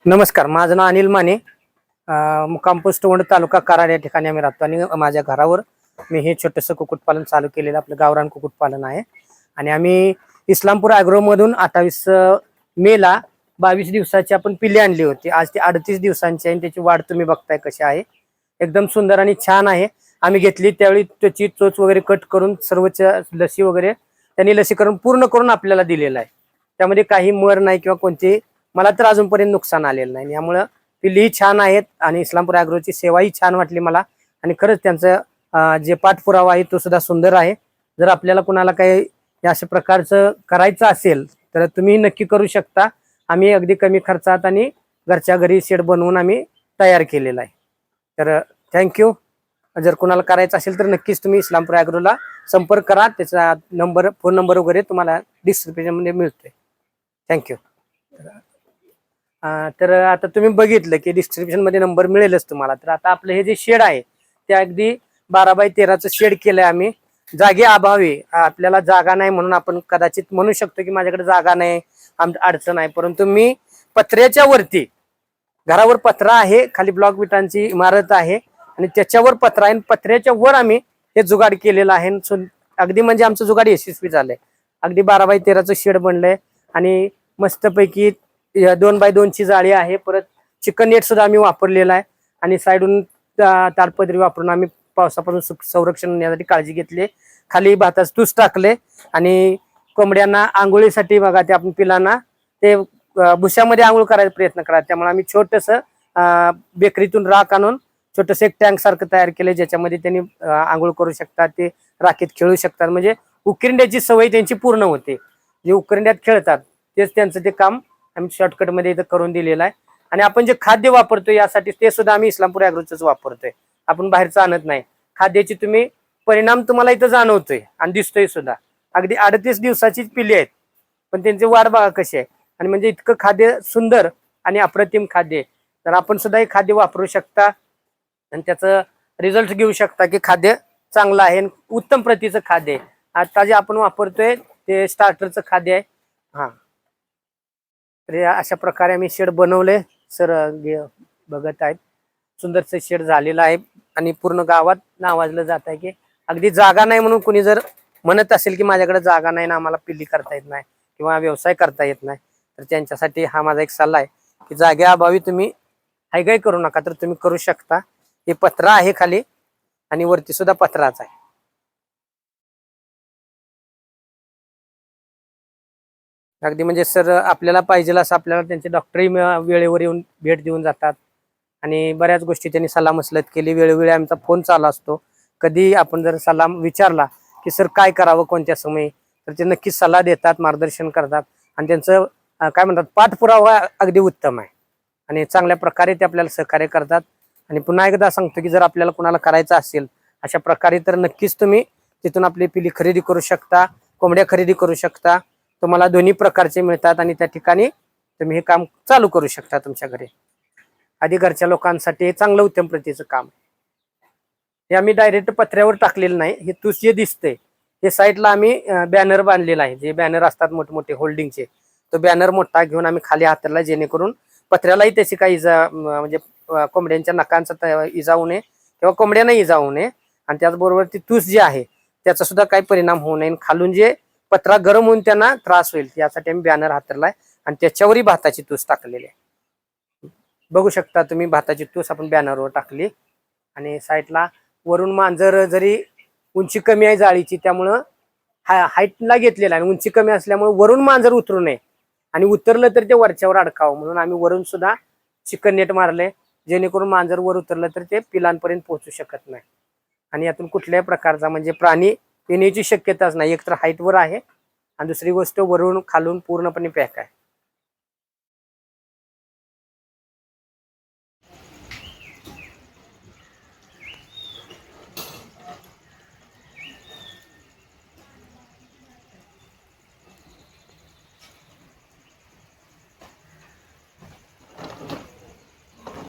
नमस्कार, माझं नाव अनिल माने. मुक्काम पोस्ट वंड तालुका कराड या ठिकाणी आम्ही राहतो आणि माझ्या घरावर मी हे छोटंसं कुक्कुटपालन चालू केलेलं आपलं गावरान कुक्कुटपालन आहे. आणि आम्ही इस्लामपूर ॲग्रोमधून 28 मेला 22 दिवसाची आपण पिल्ले आणली होती. आज ती 38 दिवसांची आहे आणि त्याची वाढ तुम्ही बघताय कशी आहे. एकदम सुंदर आणि छान आहे. आम्ही घेतली त्यावेळी त्याची चोच वगैरे कट करून सर्वच लसी वगैरे त्यांनी लसीकरण पूर्ण करून आपल्याला दिलेलं आहे. त्यामध्ये काही मर नाही किंवा कोणती मला तर अजूनपर्यंत नुकसान आलेलं नाही. यामुळं पिल्लीही छान आहेत आणि इस्लामपूर ॲग्रोची सेवाही छान वाटली मला. आणि खरंच त्यांचं जे पाठपुरावा आहे तो सुद्धा सुंदर आहे. जर आपल्याला कुणाला काही अशा प्रकारचं करायचं असेल तर तुम्ही नक्की करू शकता. आम्ही अगदी कमी खर्चात आणि घरच्या घरी शेड बनवून आम्ही तयार केलेला आहे. तर थँक्यू. जर कुणाला करायचं असेल तर नक्कीच तुम्ही इस्लामपूर ॲग्रोला संपर्क करा. त्याचा नंबर, फोन नंबर वगैरे तुम्हाला डिस्क्रिप्शनमध्ये मिळतोय. थँक्यू. तर आता तुम्ही बघितलं की डिस्क्रिप्शनमध्ये नंबर मिळेलच तुम्हाला. तर आता आपलं हे जे शेड आहे ते अगदी 12 बाय 13चं शेड केलंय आम्ही. जागे अभावी आपल्याला जागा नाही म्हणून आपण कदाचित म्हणू शकतो की माझ्याकडे जागा नाही, अडचण आहे. परंतु मी पत्र्याच्या वरती, घरावर पत्रा आहे, खाली ब्लॉक विटांची इमारत आहे आणि त्याच्यावर पत्रा आहे. पत्र्याच्या वर आम्ही हे जुगाड केलेलं आहे. अगदी म्हणजे आमचं जुगाड यशस्वी झालंय. अगदी 12 बाय 13चं शेड बनलंय आणि मस्तपैकी 2 बाय 2ची जाळी आहे. परत चिकन नेट सुद्धा आम्ही वापरलेला आहे आणि साईडून ताडपदरी वापरून आम्ही पावसापासून संरक्षण होण्यासाठी काळजी घेतली. खाली भाताचं तूस टाकले आणि कोंबड्यांना आंघोळीसाठी बघा ते आपण पिलांना ते भुशामध्ये आंघोळ करायचा प्रयत्न करा. त्यामुळे आम्ही छोटंसं बेकरीतून राख आणून छोटंसं एक टँक सारखं तयार केलं ज्याच्यामध्ये त्यांनी आंघोळ करू शकतात, ते राखेत खेळू शकतात. म्हणजे उकिरंड्याची सवय त्यांची पूर्ण होते. जे उकिरंड्यात खेळतात तेच त्यांचं ते काम आम्ही शॉर्टकटमध्ये इथं करून दिलेलं आहे. आणि आपण जे खाद्य वापरतोय यासाठी ते सुद्धा आम्ही इस्लामपूर ॲग्रोचंच वापरतोय. आपण बाहेरचं आणत नाही. खाद्याची तुम्ही परिणाम तुम्हाला इथं जाणवतोय आणि दिसतोय सुद्धा. अगदी 38 दिवसाचीच पिल्ली आहेत पण त्यांची वाढ बघा कशी आहे. आणि म्हणजे इतकं खाद्य सुंदर आणि अप्रतिम खाद्य आहे. तर आपण सुद्धा हे खाद्य वापरू शकता आणि त्याचं रिझल्ट घेऊ शकता की खाद्य चांगलं आहे, उत्तम प्रतीचं खाद्य आहे. आता जे आपण वापरतोय ते स्टार्टरचं खाद्य आहे. हां, तर अशा प्रकारे आम्ही शेड बनवले. सर बघत आहेत सुंदरचं शेड झालेलं आहे आणि पूर्ण गावात नावाजलं जात आहे की अगदी जागा नाही म्हणून कुणी जर म्हणत असेल की माझ्याकडे जागा नाही ना, आम्हाला पिल्ली करता येत नाही किंवा व्यवसाय करता येत नाही, तर त्यांच्यासाठी हा माझा एक सल्ला आहे की जागेअभावी तुम्ही हायगाय करू नका. तर तुम्ही करू शकता. हे पत्रा आहे खाली आणि वरती सुद्धा पत्राच आहे. अगदी म्हणजे सर आपल्याला पाहिजे असं आपल्याला त्यांचे डॉक्टरही वेळेवर येऊन भेट देऊन जातात आणि बऱ्याच गोष्टी त्यांनी सल्ला मसलत केली. वेळोवेळी आमचा फोन चालू असतो. कधी आपण जर सल्ला विचारला की सर काय करावं कोणत्या समयी, तर ते नक्कीच सल्ला देतात, मार्गदर्शन करतात आणि त्यांचं काय म्हणतात पाठपुरावा अगदी उत्तम आहे आणि चांगल्या प्रकारे ते आपल्याला सहकार्य करतात. आणि पुन्हा एकदा सांगतो की जर आपल्याला कुणाला करायचं असेल अशा प्रकारे तर नक्कीच तुम्ही तिथून आपली पिल्ली खरेदी करू शकता, कोंबड्या खरेदी करू शकता. तुम्हाला दोन्ही प्रकारचे मिळतात आणि त्या ठिकाणी तुम्ही हे काम चालू करू शकता तुमच्या घरी. आधी घरच्या लोकांसाठी हे चांगलं उत्तम प्रतीचं काम. हे आम्ही डायरेक्ट पत्र्यावर टाकलेलं नाही. हे तूस जे दिसतंय हे साईडला आम्ही बॅनर बांधलेला आहे. जे बॅनर असतात मोठमोठे होल्डिंगचे, तो बॅनर मोठा घेऊन आम्ही खाली हातरला जेणेकरून पत्र्यालाही त्याची काही इजा म्हणजे कोंबड्यांच्या नखांचा इजा होऊ नये किंवा कोंबड्यांना इजा होऊ नये. आणि त्याचबरोबर ती तूस जी आहे त्याचा सुद्धा काही परिणाम होऊ नये. खालून जे पत्रा गरम होऊन त्यांना त्रास होईल यासाठी आम्ही बॅनर हातरलाय आणि त्याच्यावरही भाताची तूस टाकलेली आहे. बघू शकता तुम्ही भाताची तूस आपण बॅनरवर टाकली. आणि साईडला वरून मांजर जरी उंची कमी आहे जाळीची त्यामुळं हाईटला घेतलेला आहे. उंची कमी असल्यामुळे वरून मांजर उतरू नये आणि उतरलं तर ते वरच्यावर अडकावं म्हणून आम्ही वरून सुद्धा चिकन नेट मारले जेणेकरून मांजर वर उतरलं तर ते पिलांपर्यंत पोहोचू शकत नाही आणि यातून कुठल्याही प्रकारचा म्हणजे प्राणी येण्याची शक्यताच नाही. एक तर हाईटवर आहे आणि दुसरी गोष्ट वरून खालून पूर्णपणे पॅक आहे.